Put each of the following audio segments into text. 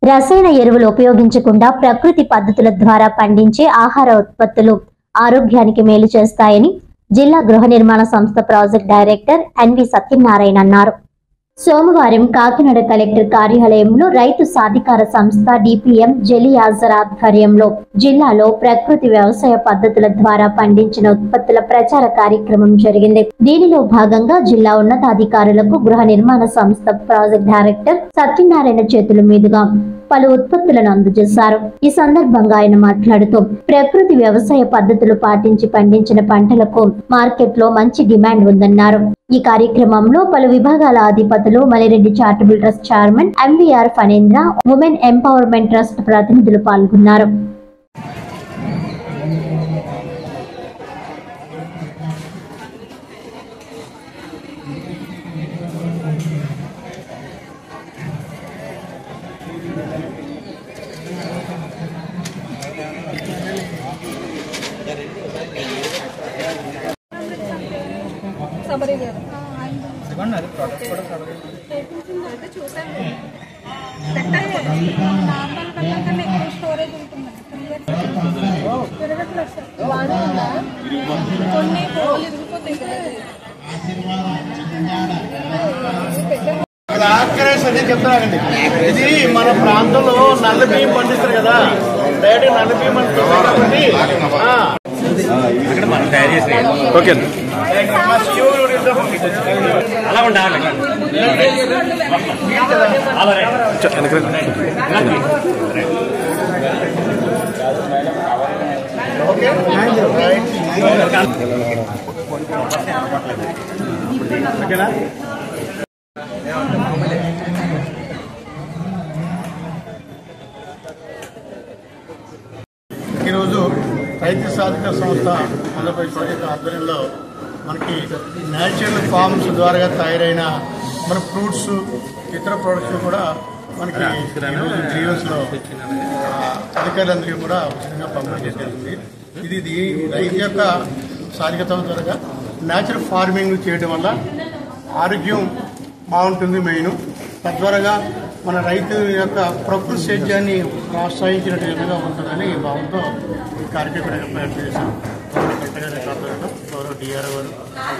రసాయన ఎరువులు ఉపయోగించకుండా ప్రకృతి పద్ధతుల ద్వారా పండించే ఆహార ఉత్పత్తులు ఆరోగ్యానికి మేలు చేస్తాయని జిల్లా గృహ నిర్మాణ సంస్థ ప్రాజెక్ట్ డైరెక్టర్ ఎన్వి సత్యనారాయణ అన్నారు. సోమవారం కాకినాడ కలెక్టర్ కార్యాలయంలో రైతు సాధికార సంస్థ డిపిఎం జలియాజర్ ఆధ్వర్యంలో జిల్లాలో ప్రకృతి వ్యవసాయ పద్ధతుల ద్వారా పండించిన ఉత్పత్తుల ప్రచార కార్యక్రమం జరిగింది. దీనిలో భాగంగా జిల్లా ఉన్నతాధికారులకు గృహ నిర్మాణ సంస్థ ప్రాజెక్ట్ డైరెక్టర్ సత్యనారాయణ చేతుల మీదుగా పలు ఉత్పత్తులను అందజేశారు. ఈ సందర్భంగా ఆయన మాట్లాడుతూ ప్రకృతి వ్యవసాయ పద్ధతులు పాటించి పండించిన పంటలకు మార్కెట్ లో మంచి డిమాండ్ ఉందన్నారు. ఈ కార్యక్రమంలో పలు విభాగాల అధిపతులు, Malireddy charitable trust chairman MVR Phanendra, women empowerment trust ప్రతినిధులు పాల్గొన్నారు. చెప్తానండి, ఇది మన ప్రాంతంలో నల్ల బియ్యం పండిస్తారు కదా, డైరెక్ట్ నల్ల బియ్యం పండిస్తారు. ఓకే అలా ఉండాలి. ఓకేనా? ఈరోజు రైతు సాధికార సంస్థ ఆంధ్రప్రదేశ్ ప్రాజెక్టు ఆధ్వర్యంలో మనకి న్యాచురల్ ఫార్మ్స్ ద్వారా తయారైన మన ఫ్రూట్స్, ఇతర ప్రొడక్ట్స్ కూడా మనకి జీవన్స్లో అధికారులందరికీ కూడా ఉచితంగా పంపిణీ చేసేది. ఇది రైతు యొక్క సాధికారత ద్వారా న్యాచురల్ ఫార్మింగ్ చేయడం వల్ల ఆరోగ్యం బాగుంటుంది. మెయిన్ తద్వారా మన రైతు యొక్క ప్రకృతి సేద్యాన్ని ప్రోత్సహించినట్టు విధంగా ఉంటుందని భావంతో ఈ కార్యక్రమం ఏర్పాటు చేశాం. గౌరవ డిఆర్ఓ గారు,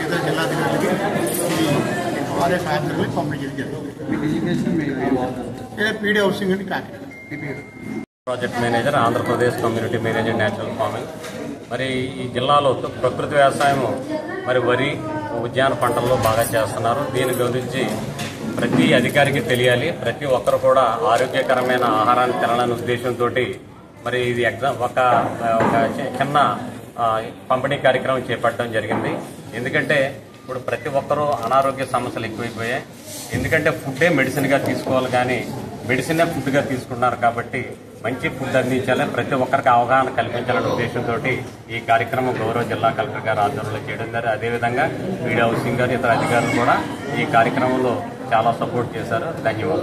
ఇతర జిల్లాధికారులకి వారి సాయంత్రం పంపిణీ జరిగింది. పీడీ హౌసింగ్ అండి Kakinada. Project manager, Andhra Pradesh community manager natural farming. మరి ఈ జిల్లాలో ప్రకృతి వ్యవసాయం మరి వరి, ఉద్యాన పంటల్లో బాగా చేస్తున్నారు. దీని గురించి ప్రతి అధికారికి తెలియాలి. ప్రతి ఒక్కరు కూడా ఆరోగ్యకరమైన ఆహారాన్ని తినాలనే ఉద్దేశంతో మరి ఇది ఒక చిన్న పంపిణీ కార్యక్రమం చేపట్టడం జరిగింది. ఎందుకంటే ఇప్పుడు ప్రతి ఒక్కరూ అనారోగ్య సమస్యలు ఎక్కువైపోయాయి. ఎందుకంటే ఫుడ్డే మెడిసిన్గా తీసుకోవాలి, కానీ మెడిసినే ఫుడ్గా తీసుకున్నారు. కాబట్టి మంచి ఫుడ్ అందించాలి, ప్రతి ఒక్కరికి అవగాహన కల్పించాలనే ఉద్దేశంతో ఈ కార్యక్రమం గౌరవ జిల్లా కలెక్టర్ గారు ఆధ్వర్యంలో చేయడం జరిగింది. అదేవిధంగా పీడీ హౌసింగ్ గారు, ఇతర అధికారులు కూడా ఈ కార్యక్రమంలో చాలా సపోర్ట్ చేశారు. ధన్యవాదాలు.